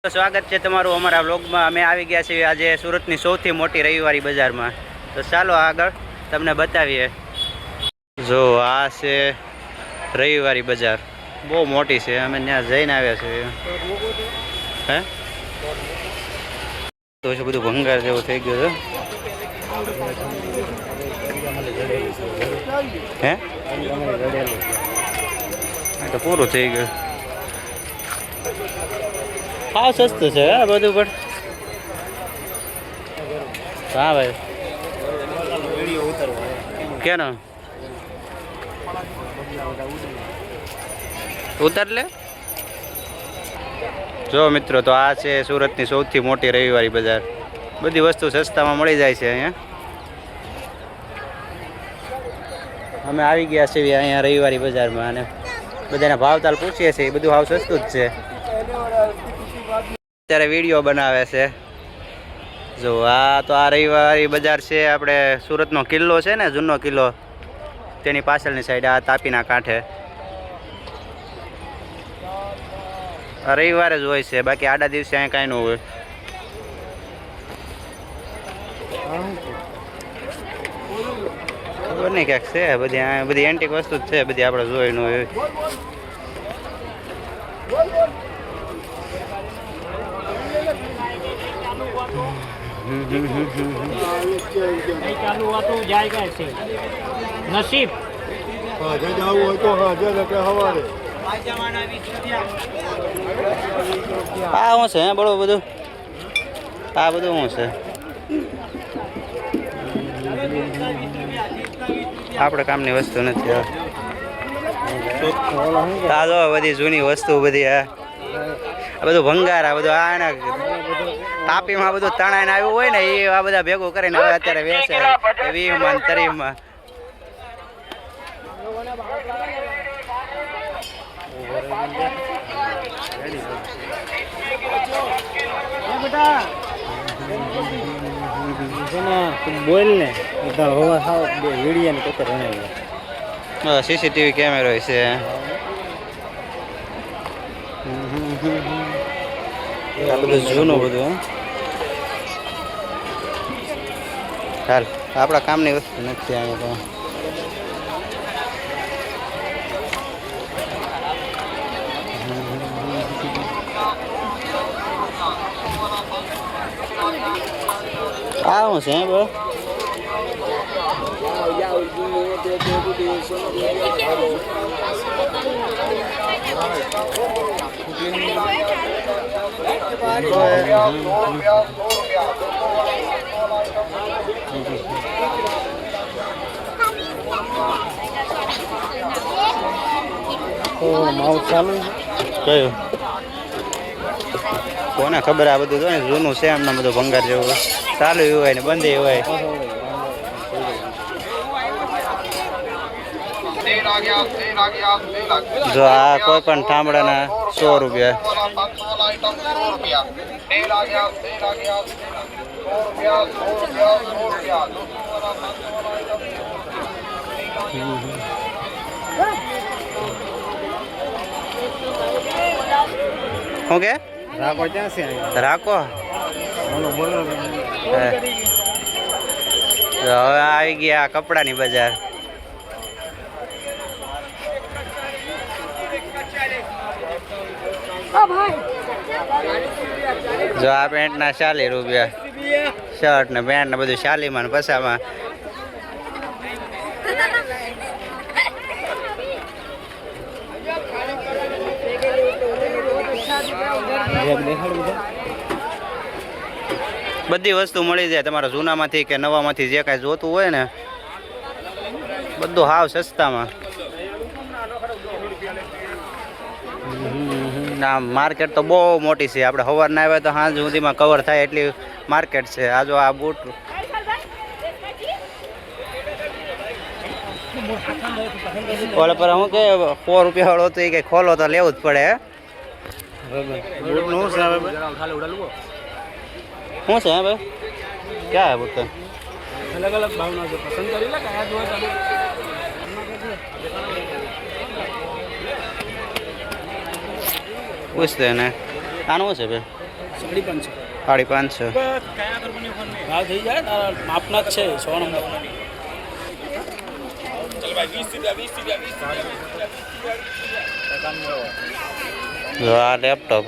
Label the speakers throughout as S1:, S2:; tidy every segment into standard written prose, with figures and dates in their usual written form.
S1: સ્વાગત છે તમારું અમારા વ્લોગમાં। અમે આવી ગયા છીએ આજે સુરતની સૌથી મોટી રવિવારી બજારમાં। તો ચાલો આગળ તમને બતાવીએ। જો આ છે રવિવારી બજાર, બહુ મોટી છે। અમે ત્યાં જઈને આવ્યા છીએ। હે તો છે બધું ભંગાર જેવું થઈ ગયું છે। હે તો પૂરું થઈ ગયું। હા સસ્તું છે આ બધું પણ। હા ભાઈ કેનો ઉતાર લે। જો મિત્રો તો આ છે સુરતની સૌથી મોટી રવિવારી બજાર। બધી વસ્તુ સસ્તામાં મળી જાય છે અહીંયા। અમે આવી ગયા છીએ અહીંયા રવિવારી બજારમાં અને બધાના ભાવતાલ પૂછીએ છીએ। બધું હાવ સસ્તું જ છે। અત્યારે વિડીયો બનાવે છે। જો આ તો આ રવિવારી બજાર છે આપણે સુરતનો કિલ્લો છે ને, જૂનો કિલ્લો, તેની પાછળની સાઈડ આ તાપીના કાંઠે રવિવારે જ હોય છે, બાકી આડા દિવસે અહીંયા કાંઈ ન હોય। ખબર નહીં ક્યાંક છે બધી એન્ટિક વસ્તુ જ છે, બધી આપણે જોઈ ન હોય।
S2: નસીબ
S1: આ શું છે બળો બધું? આ બધું શું છે? આપણે કામની વસ્તુ નથી। આ જો બધી જૂની વસ્તુ બધી આ બધું ભંગાર, આ બધું આ તાપીમાં બધું તણાઈને આવ્યું હોય ને, એ આ બધા ભેગું કરીને હવે અત્યારે વેચે 20માં 30માં।
S2: બોલ ને
S1: સીસીટીવી કેમેરો છે। આ બધું જૂનું બધું। હાલ આપણા કામની વસ્તુ નથી અહીંયા તો। આ શું છે બરો? કયું કોને ખબર? આ બધું તો ને જૂનું છે, એમને બધું ભંગાર જેવું ચાલુ હોય ને બંધ હોય। જો આ કોઈ પણ ઠામડાના 100 રૂપિયા। શું કે
S2: રાખો ક્યાં છે?
S1: રાખો હવે આવી ગયા કપડાની બજાર। જો આ પેન્ટના 40 રૂપિયા, શર્ટ ને પેન્ટ ને બધું 40માં ને 50માં। બધી વસ્તુ મળી જાય તમારા જૂનામાંથી કે નવામાંથી, જે કાંઈ જોતું હોય ને બધું હાવ સસ્તામાં। ના માર્કેટ તો બહુ મોટી છે। આપણે સવારના આવ્યા તો સાંજ સુધીમાં કવર થાય એટલી માર્કેટ છે। આ જો આ બૂટ ઓલે પર શું કે 100 રૂપિયા વાળો તો એ કંઈ ખોલો તો લેવું જ પડે। બૂટનું શું છે શું છે ભાઈ? ક્યાં હે બૂટ?
S2: अलग अलग भावना जो पसंद करी ला कया जो
S1: પૂછ દે ને આનું છે ભાઈ
S2: 550.
S1: 550.
S2: ભાવ થઈ જાય તારા માપના જ છે 100 નંબર.
S1: જો આ લેપટોપ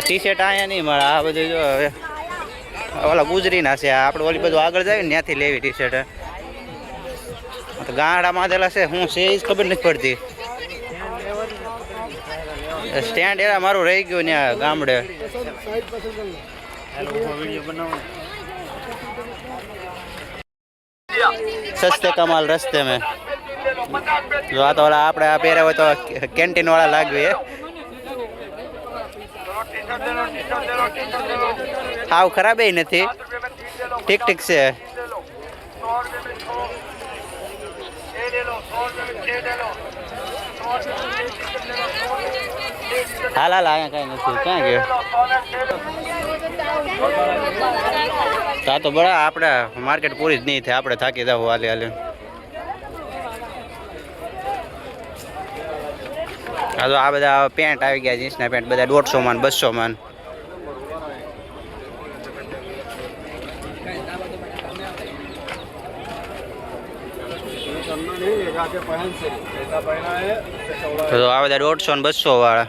S1: ટી શર્ટ અહીંયા નહીં મળે. આ બધું જો હવે ઓલા ગુજરીના છે. આપણે ઓલી બધું આગળ જાય ને ત્યાંથી લેવી ટી શર્ટ. તો ગાંડા માથેલા છે શું છે એ જ ખબર નથી પડતી. સ્ટેન્ડ એરા મારું રહી ગયું ત્યાં ગામડે. સસ્તે કમાલ રસ્તે મેં. જો આ તો ઓલા આપણે આ પહેર્યા હોય તો કેન્ટીન વાળા લાગ્યું હાવ ખરાબ એ નથી, ઠીક ઠીક છે. હાલ હાલ અહીંયા કઈ નથી. ક્યાં ગયો? આ તો બરા આપણે માર્કેટ પૂરી જ નહીં થાય. આપણે થાકી જવું હાલે હાલે. હા તો આ બધા પેન્ટ આવી ગયા, જીન્સના પેન્ટ બધા 150 માં 200 માં. તો આ બધા 150 ને 200 વાળા.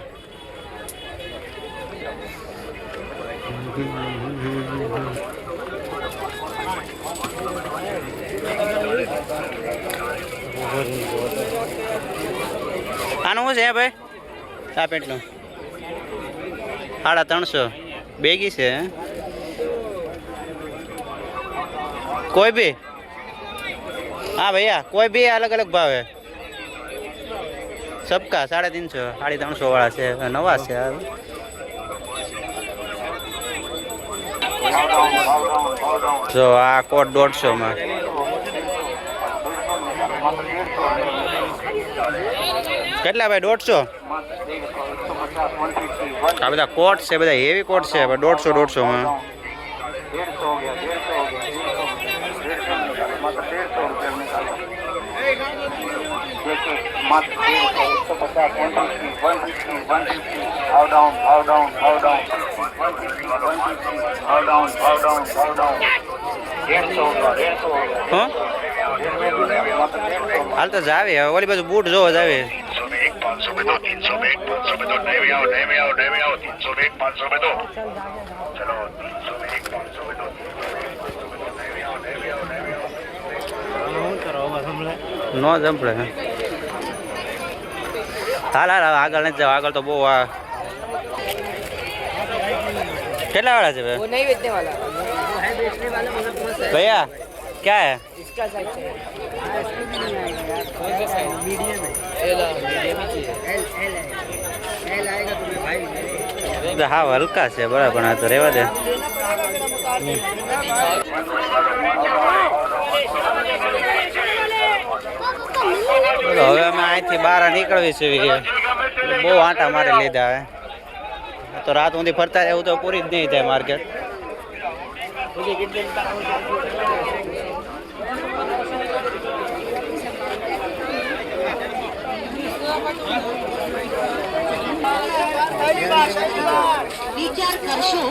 S1: આનું શું છે ભાઈ? આ પેન્ટનું 350 બેગી છે. કોઈ બી? हाँ भैया कोई भी अलग अलग भाव है सबका. 350 350 वाला से नवा से. जो आ कोट 150 में. કેટલા ભાઈ? 150. આ બધા કોટ છે, બધા હેવી કોટ છે. 150 માં. हाल तो जावे ओली बाजू बूट जो जावे. 500 में 2 300 में 500 में 2 नहीं में आओ 300 में 500 में 2 चलो 300 में 500 में 2 नो जंपड़े. हाल हाल आगळ नहीं जाओ. आगळ तो बो कितना वाला है? वो नहीं बेचने वाला है, बेचने वाला मगर भैया क्या है इसका साइज है? मीडियम है. एल आएगा तुम्हें भाई. हाँ हल्का से बड़ा बना तो रेवा दे. હવે અમે અહીંથી બહાર નીકળવી છે. બહુ આંટા મારે લીધા હે. તો રાત ઊંધી ફરતા એવું તો પૂરી જ નહીં થાય માર્કેટ.
S3: વિચાર કરશો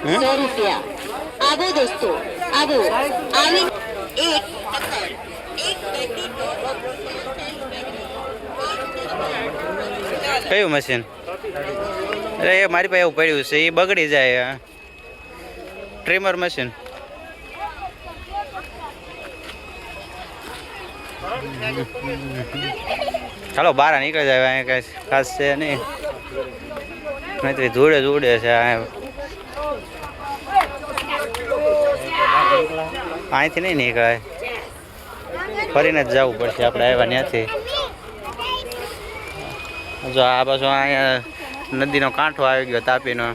S3: 100 રૂપિયા. આવો દોસ્તો આવો. આવી એક
S1: કયું મશીન? અરે એ મારી પાસે એવું પડ્યું છે, એ બગડી જાય. Trimmer machine. ચાલો બહાર નીકળી જાય. અહીંયા કાંઈ ખાસ છે નહીં, નહીં ધૂળે જ ઉડે છે. અહીંથી નહીં નીકળાય, ફરીને જ જવું પડશે આપણે આવ્યા ત્યાંથી. જો આ પાછું અહીંયા નદીનો કાંઠો આવી ગયો તાપીનો.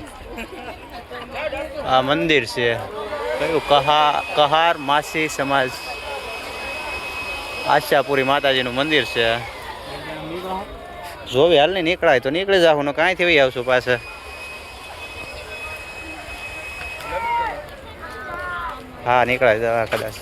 S1: આ મંદિર છે કયું? કહાર માસી સમાજ આશાપુરી માતાજીનું મંદિર છે. જોવી હાલ નહીં નીકળાય તો નીકળી જાવ ને કાંઈથી વહી આવશું પાછા. હા નીકળાય જવા કદાચ.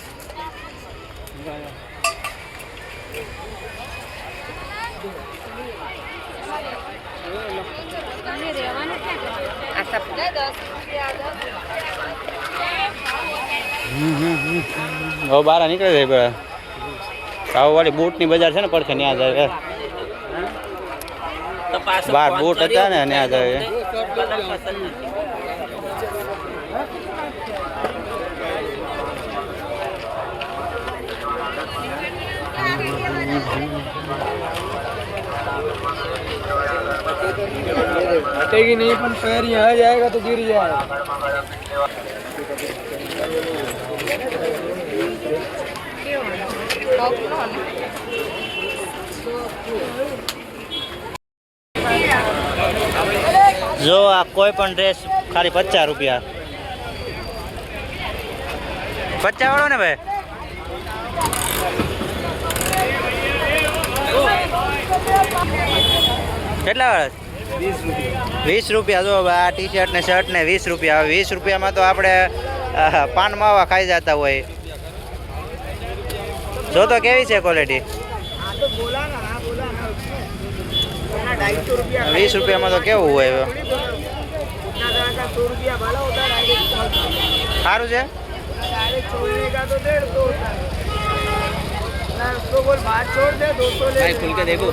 S1: હવે બહાર નીકળે છે પેલા કાવવાળી બૂટની બજાર છે ને પડખે ત્યાં જાય બાર બૂટ હતા ને ત્યાં જાય
S2: हटेगी नहीं पर पैर यहाँ जाएगा तो गिर जाएगा
S1: જો આ કોઈ પણ ડ્રેસ ખાલી 50 રૂપિયા 50 વાળો ને ભાઈ કેટલા વાળા 20 રૂપિયા જો આ ટી શર્ટ ને શર્ટ ને 20 રૂપિયા 20 રૂપિયામાં તો આપણે પાન માવા ખાઈ જતા હોય જો તો કેવી છે ક્વોલિટી 20 રૂપિયામાં તો કેવું હોય સારું છે
S2: खुल के देखो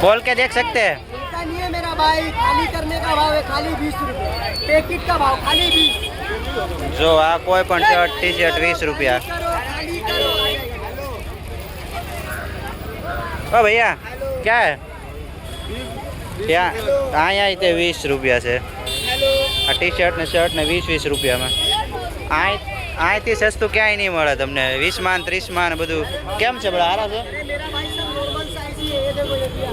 S1: खोल के देख सकते हैं
S4: नहीं है मेरा भाई खाली करने का भाव है खाली 20 रुपए पैकेट का भाव खाली 20
S1: जो आ कोई पण शर्ट टी शर्ट 20 रुपया
S4: खाली करो
S1: ओ भैया क्या है क्या आया इतने 20 रुपया से आ टी शर्ट ने शर्ट ने 20 रुपया में અહીંથી સસ્તું ક્યાંય નહીં મળે તમને 20 માં 30 માં ને બધું કેમ છે બડા હારા છે
S4: मेरा भाई सब नॉर्मल साइज ही है ये देखो ये दिया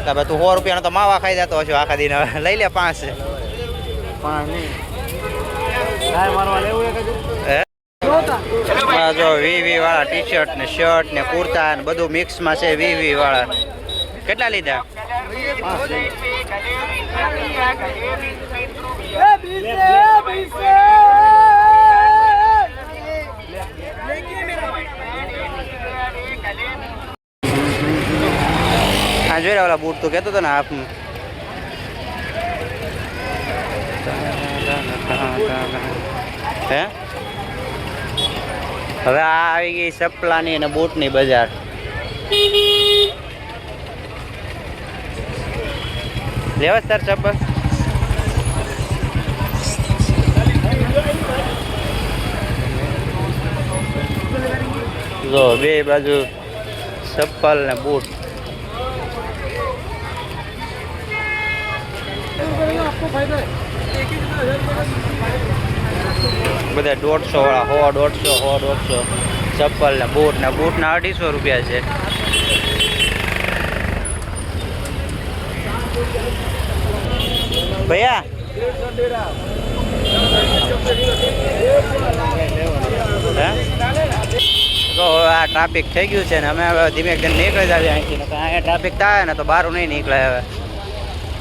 S1: તમે તું 100 રૂપિયાનો તો માવા ખાઈ જતો હશો આખા દિન લઈ લે 5 જો વી વાળા ટી શર્ટ ને શર્ટ ને કુર્તા ને બધું મિક્સમાં છે વી વાળા કેટલા લીધા હા જોઈ રહ્યા બૂટ તો કહેતો હતો ને હાફ હે હવે આ આવી ગઈ ચપલાની અને બૂટની બજાર લેવા સર ચપ્પલ જો બે બાજુ ચપ્પલ ને બૂટ બધા 150 વાળા 150 ચપ્પલ ને બૂટના 250 રૂપિયા છે ભૈયા તો આ ટ્રાફિક થઈ ગયું છે ને અમે હવે ધીમે ધીમે નીકળી જઈએ અહીંથી અહીંયા ટ્રાફિક થાય ને તો બહાર નહીં નીકળે હવે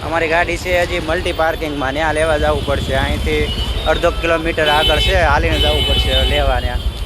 S1: અમારી ગાડી છે હજી મલ્ટી પાર્કિંગમાં ત્યાં લેવા જવું પડશે અહીંથી અડધો કિલોમીટર આગળ છે હાલીને જવું પડશે લેવા ત્યાં